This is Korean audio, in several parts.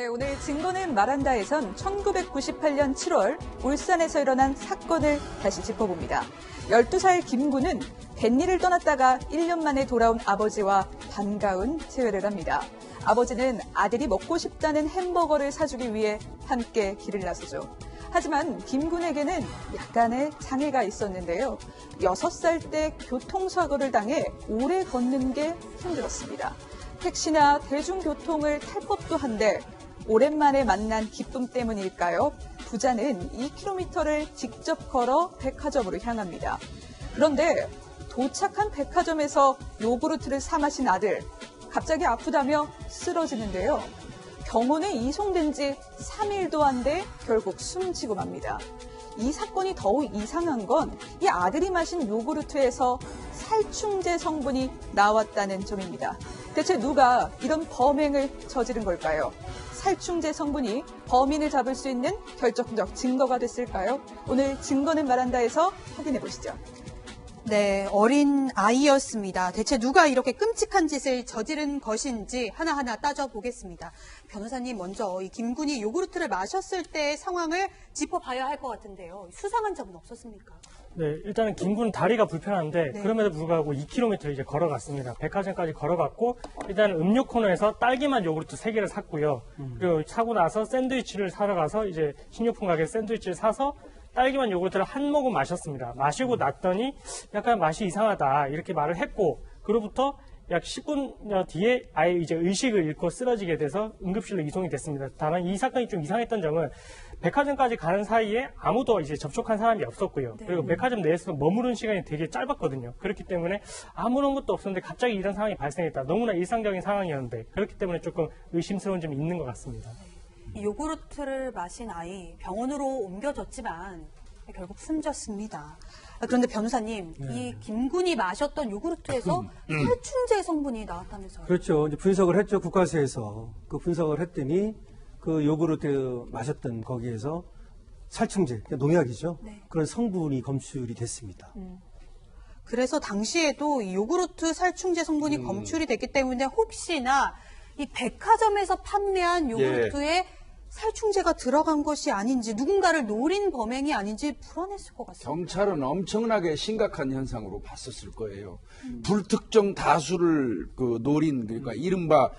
네, 오늘 증거는 말한다에선 1998년 7월 울산에서 일어난 사건을 다시 짚어봅니다. 12살 김군은 뱃일을 떠났다가 1년 만에 돌아온 아버지와 반가운 재회를 합니다. 아버지는 아들이 먹고 싶다는 햄버거를 사주기 위해 함께 길을 나서죠. 하지만 김군에게는 약간의 장애가 있었는데요. 6살 때 교통사고를 당해 오래 걷는 게 힘들었습니다. 택시나 대중교통을 탈 법도 한데 오랜만에 만난 기쁨 때문일까요? 부자는 2km를 직접 걸어 백화점으로 향합니다. 그런데 도착한 백화점에서 요구르트를 사 마신 아들, 갑자기 아프다며 쓰러지는데요. 병원에 이송된 지 3일도 안 돼 결국 숨지고 맙니다. 이 사건이 더욱 이상한 건 이 아들이 마신 요구르트에서 살충제 성분이 나왔다는 점입니다. 대체 누가 이런 범행을 저지른 걸까요? 살충제 성분이 범인을 잡을 수 있는 결정적 증거가 됐을까요? 오늘 증거는 말한다에서 확인해 보시죠. 네, 어린 아이였습니다. 대체 누가 이렇게 끔찍한 짓을 저지른 것인지 하나하나 따져보겠습니다. 변호사님, 먼저 이 김군이 요구르트를 마셨을 때의 상황을 짚어봐야 할 것 같은데요. 수상한 점은 없었습니까? 네, 일단은 김군은 다리가 불편한데 네. 그럼에도 불구하고 2km 이제 걸어갔습니다. 백화점까지 걸어갔고 일단 음료 코너에서 딸기맛 요구르트 3개를 샀고요. 그리고 사고 나서 샌드위치를 사러 가서 이제 식료품 가게 샌드위치를 사서 딸기맛 요구르트를 한 모금 마셨습니다. 마시고 났더니 약간 맛이 이상하다 이렇게 말을 했고 그로부터 약 10분 뒤에 아예 이제 의식을 잃고 쓰러지게 돼서 응급실로 이송이 됐습니다. 다만 이 사건이 좀 이상했던 점은 백화점까지 가는 사이에 아무도 이제 접촉한 사람이 없었고요. 네. 그리고 백화점 내에서 머무른 시간이 되게 짧았거든요. 그렇기 때문에 아무런 것도 없었는데 갑자기 이런 상황이 발생했다. 너무나 일상적인 상황이었는데 그렇기 때문에 조금 의심스러운 점이 있는 것 같습니다. 이 요구르트를 마신 아이 병원으로 옮겨졌지만 결국 숨졌습니다. 그런데 변호사님, 이 김군이 마셨던 요구르트에서 살충제 성분이 나왔다면서요? 그렇죠. 이제 분석을 했죠. 국가수에서. 그 분석을 했더니 그 요구르트 마셨던 거기에서 살충제, 그러니까 농약이죠. 네. 그런 성분이 검출이 됐습니다. 그래서 당시에도 이 요구르트 살충제 성분이 검출이 됐기 때문에 혹시나 이 백화점에서 판매한 요구르트에 살충제가 들어간 것이 아닌지 누군가를 노린 범행이 아닌지 불안했을 것 같습니다. 경찰은 엄청나게 심각한 현상으로 봤었을 거예요. 불특정 다수를 노린 그러니까 이른바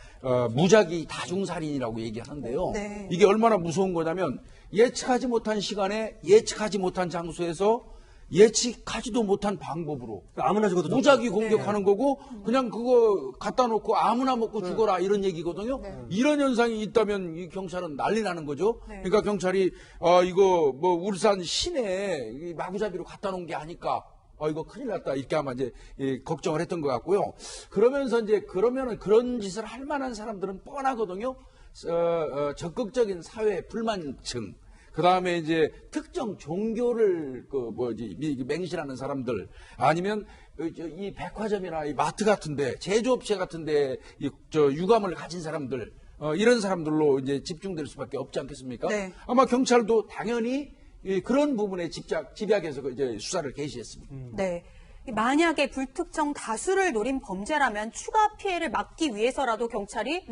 무작위 다중살인이라고 얘기하는데요. 네. 이게 얼마나 무서운 거냐면 예측하지 못한 시간에 예측하지 못한 장소에서 예측하지도 못한 방법으로 아무나 죽어도 무작위 공격하는 거고 그냥 그거 갖다 놓고 아무나 먹고 죽어라 이런 얘기거든요. 이런 현상이 있다면 이 경찰은 난리 나는 거죠. 그러니까 경찰이 이거 뭐 울산 시내에 이 마구잡이로 갖다 놓은 게 아닐까. 이거 큰일 났다. 이렇게 아마 이제 걱정을 했던 것 같고요. 그러면서 이제 그러면은 그런 짓을 할 만한 사람들은 뻔하거든요. 적극적인 사회 불만층. 그 다음에 이제 특정 종교를 맹신하는 사람들 아니면 이 백화점이나 이 마트 같은데 제조업체 같은데 유감을 가진 사람들 이런 사람들로 이제 집중될 수밖에 없지 않겠습니까? 네. 아마 경찰도 당연히 그런 부분에 집약해서 이제 수사를 개시했습니다. 네. 만약에 불특정 다수를 노린 범죄라면 추가 피해를 막기 위해서라도 경찰이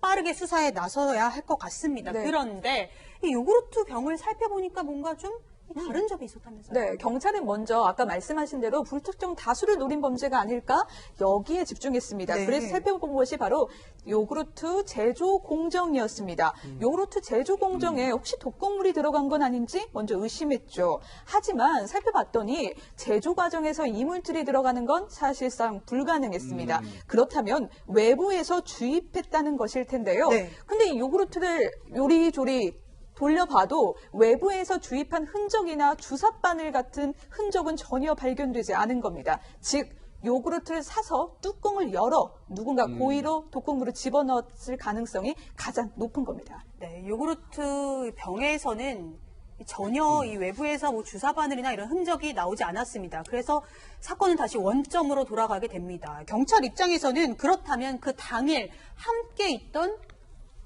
빠르게 수사에 나서야 할 것 같습니다. 네. 그런데 이 요구르트 병을 살펴보니까 뭔가 좀 다른 점이 있었다면서요? 네, 경찰은 먼저 아까 말씀하신 대로 불특정 다수를 노린 범죄가 아닐까 여기에 집중했습니다. 네. 그래서 살펴본 것이 바로 요구르트 제조 공정이었습니다. 요구르트 제조 공정에 혹시 독극물이 들어간 건 아닌지 먼저 의심했죠. 하지만 살펴봤더니 제조 과정에서 이물질이 들어가는 건 사실상 불가능했습니다. 그렇다면 외부에서 주입했다는 것일 텐데요. 네. 근데 이 요구르트를 요리조리 돌려봐도 외부에서 주입한 흔적이나 주사바늘 같은 흔적은 전혀 발견되지 않은 겁니다. 즉 요구르트를 사서 뚜껑을 열어 누군가 고의로 독극물을 집어넣었을 가능성이 가장 높은 겁니다. 네, 요구르트 병에서는 전혀 이 외부에서 뭐 주사바늘이나 이런 흔적이 나오지 않았습니다. 그래서 사건은 다시 원점으로 돌아가게 됩니다. 경찰 입장에서는 그렇다면 그 당일 함께 있던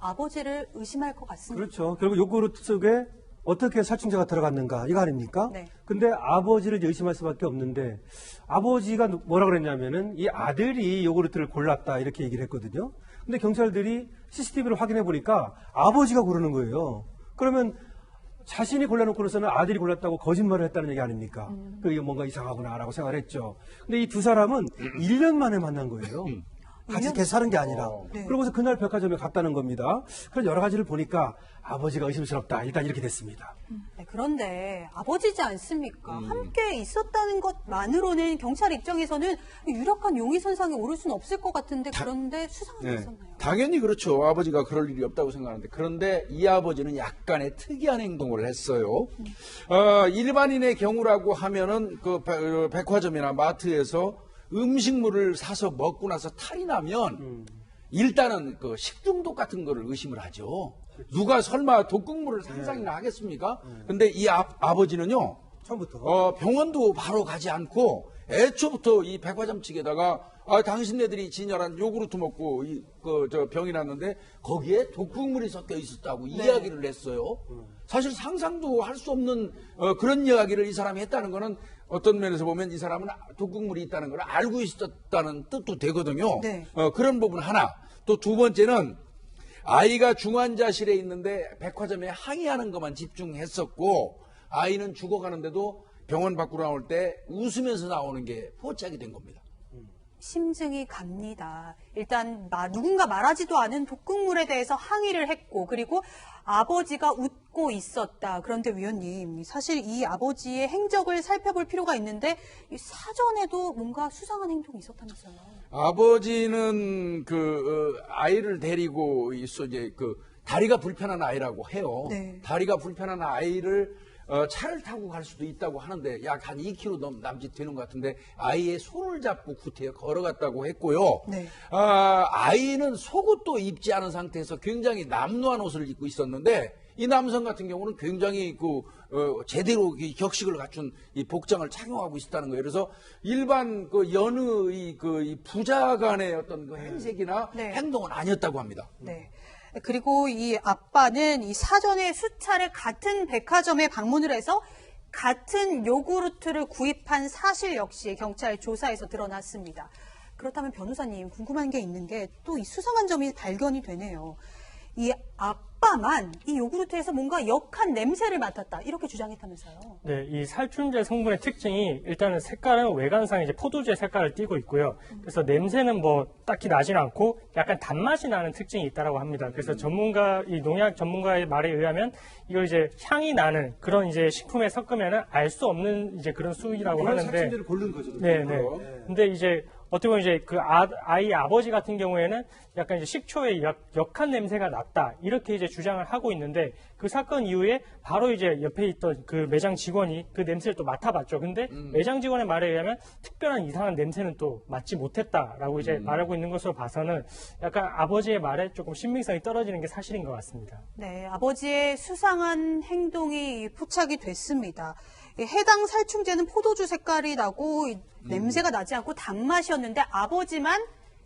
아버지를 의심할 것 같습니다. 그렇죠. 결국 요구르트 속에 어떻게 살충제가 들어갔는가 이거 아닙니까? 네. 근데 아버지를 이제 의심할 수밖에 없는데 아버지가 뭐라 그랬냐면은 이 아들이 요구르트를 골랐다 이렇게 얘기를 했거든요. 근데 경찰들이 CCTV를 확인해 보니까 아버지가 고르는 거예요. 그러면 자신이 골라놓고서는 아들이 골랐다고 거짓말을 했다는 얘기 아닙니까? 그게 뭔가 이상하구나라고 생각을 했죠. 근데 이 두 사람은 1년 만에 만난 거예요. 같이 계산하는 게 아니라. 네. 그러고서 그날 백화점에 갔다는 겁니다. 그래서 여러 가지를 보니까 아버지가 의심스럽다. 일단 이렇게 됐습니다. 네, 그런데 아버지지 않습니까? 함께 있었다는 것만으로는 경찰 입장에서는 유력한 용의 선상에 오를 수는 없을 것 같은데 그런데 수상한 게 있었나요? 당연히 그렇죠. 아버지가 그럴 일이 없다고 생각하는데 그런데 이 아버지는 약간의 특이한 행동을 했어요. 일반인의 경우라고 하면은 그 백화점이나 마트에서 음식물을 사서 먹고 나서 탈이 나면 일단은 그 식중독 같은 거를 의심을 하죠. 누가 설마 독극물을 상상이나 하겠습니까? 근데 이 아버지는요. 처음부터. 병원도 바로 가지 않고 애초부터 이 백화점 측에다가 당신네들이 진열한 요구르트 먹고 병이 났는데 거기에 독극물이 섞여 있었다고 이야기를 했어요. 사실 상상도 할 수 없는 그런 이야기를 이 사람이 했다는 거는 어떤 면에서 보면 이 사람은 독극물이 있다는 걸 알고 있었다는 뜻도 되거든요. 네. 그런 부분 하나. 또 두 번째는 아이가 중환자실에 있는데 백화점에 항의하는 것만 집중했었고 아이는 죽어가는데도 병원 밖으로 나올 때 웃으면서 나오는 게 포착이 된 겁니다. 심증이 갑니다. 일단 누군가 말하지도 않은 독극물에 대해서 항의를 했고 그리고 아버지가 웃고 있었다. 그런데 위원님 사실 이 아버지의 행적을 살펴볼 필요가 있는데 이 사전에도 뭔가 수상한 행동이 있었다면서요. 아버지는 아이를 데리고 이제 다리가 불편한 아이라고 해요. 네. 다리가 불편한 아이를 차를 타고 갈 수도 있다고 하는데 약 한 2km 남짓 되는 것 같은데 아이의 손을 잡고 구태여 걸어갔다고 했고요. 네. 아이는 속옷도 입지 않은 상태에서 굉장히 남루한 옷을 입고 있었는데 이 남성 같은 경우는 굉장히 제대로 격식을 갖춘 이 복장을 착용하고 있었다는 거예요. 그래서 일반 여느 이 부자 간의 어떤 행색이나 네. 행동은 아니었다고 합니다. 네. 그리고 이 아빠는 이 사전에 수차례 같은 백화점에 방문을 해서 같은 요구르트를 구입한 사실 역시 경찰 조사에서 드러났습니다. 그렇다면 변호사님 궁금한 게 있는 게 또 이 수상한 점이 발견이 되네요. 이 아빠만 이 요구르트에서 뭔가 역한 냄새를 맡았다 이렇게 주장했다면서요. 네, 이 살충제 성분의 특징이 일단은 색깔은 외관상 이제 포도주의 색깔을 띠고 있고요. 그래서 냄새는 뭐 딱히 나지는 않고 약간 단맛이 나는 특징이 있다라고 합니다. 그래서 이 농약 전문가의 말에 의하면 이걸 이제 향이 나는 그런 이제 식품에 섞으면은 알 수 없는 이제 그런 수익이라고 하는데. 살충제를 고른 거죠. 네, 네. 근데 이제 어떻게 보면 이제 아이 아버지 같은 경우에는 약간 이제 식초에 역한 냄새가 났다. 이렇게 이제 주장을 하고 있는데 그 사건 이후에 바로 이제 옆에 있던 그 매장 직원이 그 냄새를 또 맡아봤죠. 근데 매장 직원의 말에 의하면 특별한 이상한 냄새는 또 맡지 못했다라고 이제 말하고 있는 것으로 봐서는 약간 아버지의 말에 조금 신빙성이 떨어지는 게 사실인 것 같습니다. 네, 아버지의 수상한 행동이 포착이 됐습니다. 해당 살충제는 포도주 색깔이 나고 냄새가 나지 않고 단맛이었는데 아버지만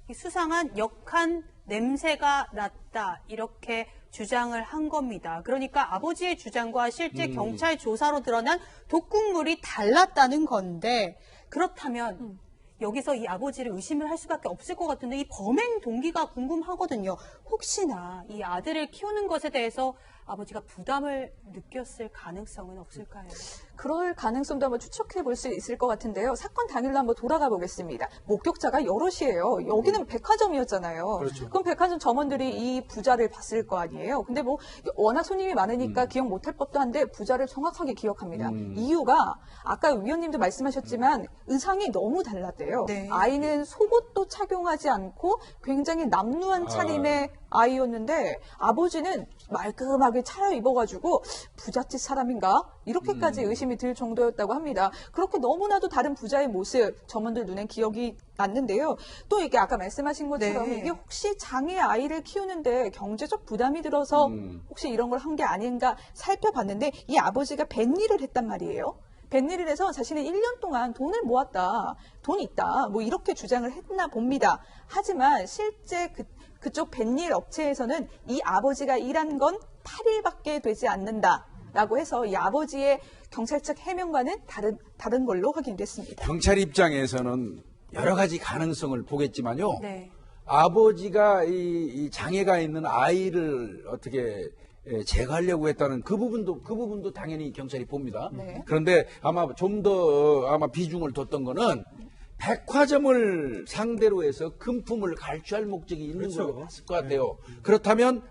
이 수상한 역한 냄새가 났다 이렇게 주장을 한 겁니다. 그러니까 아버지의 주장과 실제 경찰 조사로 드러난 독극물이 달랐다는 건데 그렇다면 여기서 이 아버지를 의심을 할 수밖에 없을 것 같은데 이 범행 동기가 궁금하거든요. 혹시나 이 아들을 키우는 것에 대해서 아버지가 부담을 느꼈을 가능성은 없을까요? 그럴 가능성도 한번 추측해 볼 수 있을 것 같은데요. 사건 당일로 한번 돌아가 보겠습니다. 목격자가 여럿이에요. 여기는 백화점이었잖아요. 그렇죠. 그럼 백화점 점원들이 이 부자를 봤을 거 아니에요. 근데 뭐 워낙 손님이 많으니까 기억 못할 법도 한데 부자를 정확하게 기억합니다. 이유가 아까 위원님도 말씀하셨지만 의상이 너무 달랐대요. 네. 아이는 속옷도 착용하지 않고 굉장히 남루한 차림의 아이였는데 아버지는 말끔하게 차려입어가지고 부잣집 사람인가? 이렇게까지 의심이 들 정도였다고 합니다. 그렇게 너무나도 다른 부자의 모습 점원들 눈엔 기억이 났는데요. 또 이게 아까 말씀하신 것처럼 네. 이게 혹시 장애 아이를 키우는데 경제적 부담이 들어서 혹시 이런 걸 한 게 아닌가 살펴봤는데 이 아버지가 뱃일을 했단 말이에요. 뱃일을 해서 자신은 1년 동안 돈을 모았다. 돈 있다. 뭐 이렇게 주장을 했나 봅니다. 하지만 실제 그쪽 뱃일 업체에서는 이 아버지가 일한 건 8일밖에 되지 않는다라고 해서 이 아버지의 경찰 측 해명과는 다른 걸로 확인됐습니다. 경찰 입장에서는 여러 가지 가능성을 보겠지만요. 네. 아버지가 이 장애가 있는 아이를 어떻게 제거하려고 했다는 그 부분도 당연히 경찰이 봅니다. 네. 그런데 아마 좀 더 아마 비중을 뒀던 거는 백화점을 상대로 해서 금품을 갈취할 목적이 있는 그렇죠. 걸로 봤을 것 같아요. 그렇다면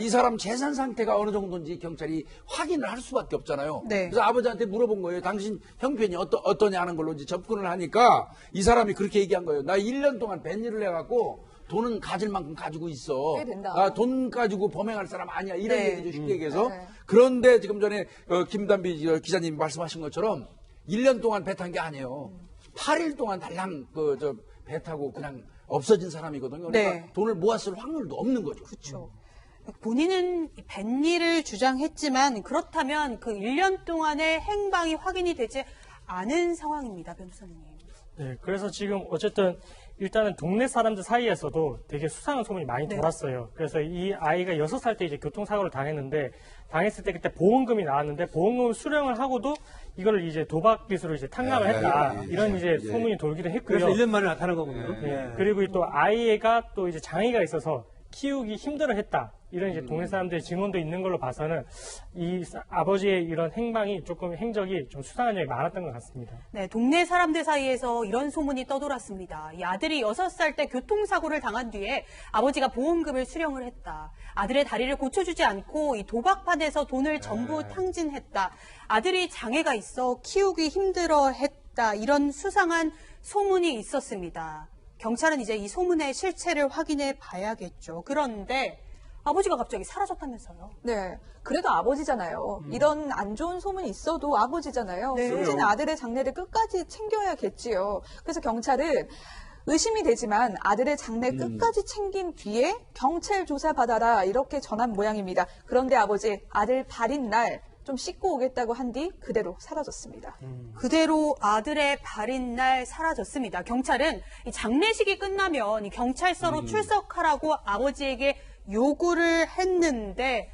이 사람 재산 상태가 어느 정도인지 경찰이 확인을 할 수밖에 없잖아요. 네. 그래서 아버지한테 물어본 거예요. 당신 형편이 어떠냐 하는 걸로 이제 접근을 하니까 이 사람이 그렇게 얘기한 거예요. 나 1년 동안 뱃일을 해갖고 돈은 가질 만큼 가지고 있어. 꽤 된다. 돈 가지고 범행할 사람 아니야. 이런 네. 얘기죠. 쉽게 얘기해서. 네. 그런데 지금 전에 김단비 기자님이 말씀하신 것처럼 1년 동안 배 탄 게 아니에요. 8일 동안 달랑 배 타고 그냥 없어진 사람이거든요. 그러니까 네. 돈을 모았을 확률도 없는 거죠. 그렇죠. 본인은 뱃일을 주장했지만 그렇다면 그 1년 동안의 행방이 확인이 되지 않은 상황입니다, 변호사님. 네, 그래서 지금 어쨌든 일단은 동네 사람들 사이에서도 되게 수상한 소문이 많이 네. 돌았어요. 그래서 이 아이가 6살 때 이제 교통사고를 당했을 때 그때 보험금이 나왔는데 보험금 수령을 하고도 이걸 이제 도박 기술로 이제 탕감을 했다. 이런 이제 소문이 돌기도 했고요. 그래서 1년 만에 나타난 거군요. 네. 그리고 또 아이가 또 이제 장애가 있어서 키우기 힘들어했다. 이런 이제 동네 사람들의 증언도 있는 걸로 봐서는 이 아버지의 이런 행방이 조금 행적이 좀 수상한 점이 많았던 것 같습니다. 네, 동네 사람들 사이에서 이런 소문이 떠돌았습니다. 이 아들이 6살 때 교통사고를 당한 뒤에 아버지가 보험금을 수령을 했다. 아들의 다리를 고쳐주지 않고 이 도박판에서 돈을 전부 탕진했다. 아들이 장애가 있어 키우기 힘들어했다. 이런 수상한 소문이 있었습니다. 경찰은 이제 이 소문의 실체를 확인해 봐야겠죠. 그런데 아버지가 갑자기 사라졌다면서요. 네. 그래도 아버지잖아요. 이런 안 좋은 소문이 있어도 아버지잖아요. 네. 숨진 아들의 장례를 끝까지 챙겨야겠지요. 그래서 경찰은 의심이 되지만 아들의 장례 끝까지 챙긴 뒤에 경찰 조사 받아라 이렇게 전한 모양입니다. 그런데 아버지 아들 발인 날 좀 씻고 오겠다고 한 뒤 그대로 사라졌습니다. 그대로 아들의 발인 날 사라졌습니다. 경찰은 이 장례식이 끝나면 이 경찰서로 출석하라고 아버지에게 요구를 했는데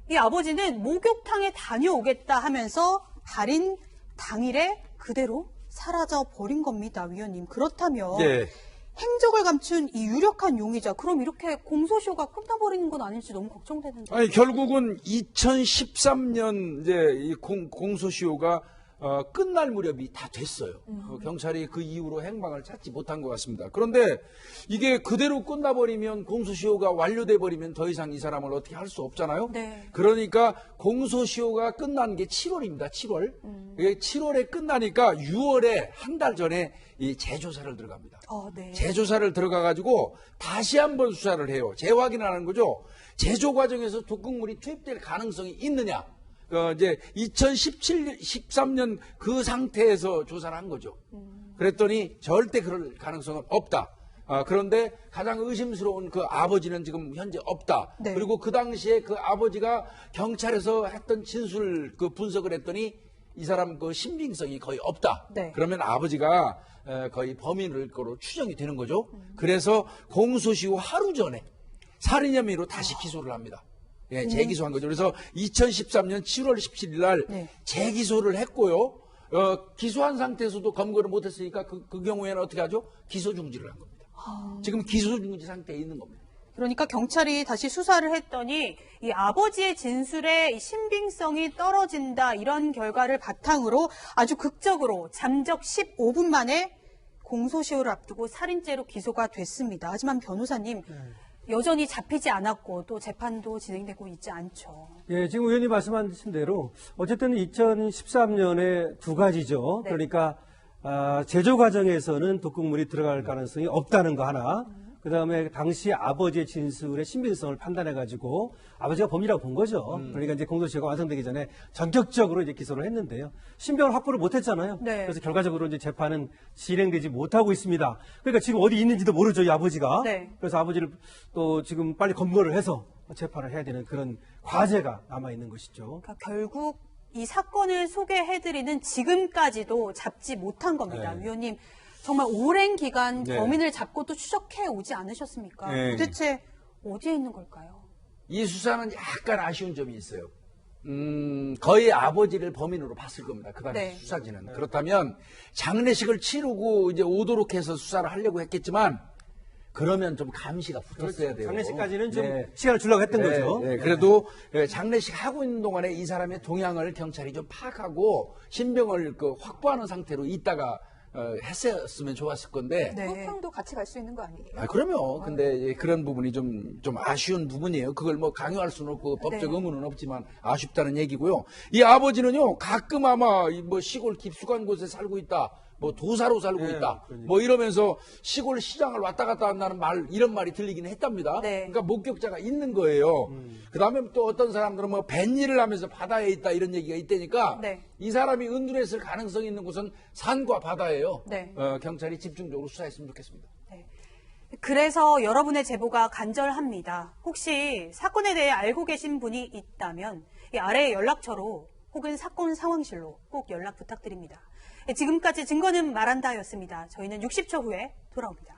이 아버지는 목욕탕에 다녀오겠다 하면서 발인 당일에 그대로 사라져 버린 겁니다, 위원님. 그렇다면 네. 행적을 감춘 이 유력한 용의자, 그럼 이렇게 공소시효가 끝나버리는 건 아닐지 너무 걱정되는데. 아니 결국은 2013년 이제 이 공소시효가 끝날 무렵이 다 됐어요. 경찰이 그 이후로 행방을 찾지 못한 것 같습니다. 그런데 이게 그대로 끝나버리면 공소시효가 완료돼 버리면 더 이상 이 사람을 어떻게 할 수 없잖아요. 네. 그러니까 공소시효가 끝난 게 7월입니다. 7월. 이게 7월에 끝나니까 6월에 한 달 전에 이 재조사를 들어갑니다. 네. 재조사를 들어가가지고 다시 한번 수사를 해요. 재확인하는 거죠. 제조 과정에서 독극물이 투입될 가능성이 있느냐. 이제 13년 그 상태에서 조사를 한 거죠. 그랬더니 절대 그럴 가능성은 없다. 그런데 가장 의심스러운 그 아버지는 지금 현재 없다. 네. 그리고 그 당시에 그 아버지가 경찰에서 했던 진술 그 분석을 했더니 이 사람 그 신빙성이 거의 없다. 네. 그러면 아버지가 거의 범인일 거로 추정이 되는 거죠. 그래서 공소시효 하루 전에 살인 혐의로 다시 기소를 합니다. 예, 재기소한 거죠. 그래서 2013년 7월 17일 날 네. 재기소를 했고요. 기소한 상태에서도 검거를 못했으니까 그 경우에는 어떻게 하죠? 기소 중지를 한 겁니다. 지금 기소 중지 상태에 있는 겁니다. 그러니까 경찰이 다시 수사를 했더니 이 아버지의 진술에 신빙성이 떨어진다, 이런 결과를 바탕으로 아주 극적으로 잠적 15분 만에 공소시효를 앞두고 살인죄로 기소가 됐습니다. 하지만 변호사님, 여전히 잡히지 않았고 또 재판도 진행되고 있지 않죠. 예, 지금 의원님 말씀하신 대로 어쨌든 2013년에 두 가지죠. 네. 그러니까 제조 과정에서는 독극물이 들어갈 가능성이 없다는 거 하나. 그다음에 당시 아버지의 진술의 신빙성을 판단해가지고 아버지가 범인이라고 본 거죠. 그러니까 이제 공소시효가 완성되기 전에 전격적으로 이제 기소를 했는데요. 신병을 확보를 못했잖아요. 네. 그래서 결과적으로 이제 재판은 진행되지 못하고 있습니다. 그러니까 지금 어디 있는지도 모르죠, 이 아버지가. 네. 그래서 아버지를 또 지금 빨리 검거를 해서 재판을 해야 되는 그런 과제가 남아 있는 것이죠. 그러니까 결국 이 사건을 소개해드리는 지금까지도 잡지 못한 겁니다. 네. 위원님, 정말 오랜 기간 네. 범인을 잡고 또 추적해 오지 않으셨습니까? 네. 도대체 어디에 있는 걸까요? 이 수사는 약간 아쉬운 점이 있어요. 거의 아버지를 범인으로 봤을 겁니다. 그 당시 네. 수사진은. 그렇다면 장례식을 치르고 이제 오도록 해서 수사를 하려고 했겠지만 그러면 좀 감시가 붙었어야 돼요. 장례식까지는 좀 네. 시간을 주려고 했던 네, 거죠. 네. 그래도 장례식 하고 있는 동안에 이 사람의 동향을 경찰이 좀 파악하고 신병을 확보하는 상태로 있다가 했었으면 좋았을 건데. 네. 부평도 같이 갈 수 있는 거 아니에요? 그럼요. 근데 그런 부분이 좀 아쉬운 부분이에요. 그걸 뭐 강요할 수는 없고 법적 네. 의무는 없지만 아쉽다는 얘기고요. 이 아버지는요, 가끔 아마 뭐 시골 깊숙한 곳에 살고 있다. 뭐 도사로 살고 네, 있다. 그러니까. 뭐 이러면서 시골 시장을 왔다 갔다 한다는 이런 말이 들리긴 했답니다. 네. 그러니까 목격자가 있는 거예요. 그 다음에 또 어떤 사람들은 뭐 뱃일을 하면서 바다에 있다 이런 얘기가 있다니까 네. 이 사람이 은둔했을 가능성이 있는 곳은 산과 바다예요. 네. 경찰이 집중적으로 수사했으면 좋겠습니다. 그래서 여러분의 제보가 간절합니다. 혹시 사건에 대해 알고 계신 분이 있다면 이 아래 연락처로 혹은 사건 상황실로 꼭 연락 부탁드립니다. 지금까지 증거는 말한다였습니다. 저희는 60초 후에 돌아옵니다.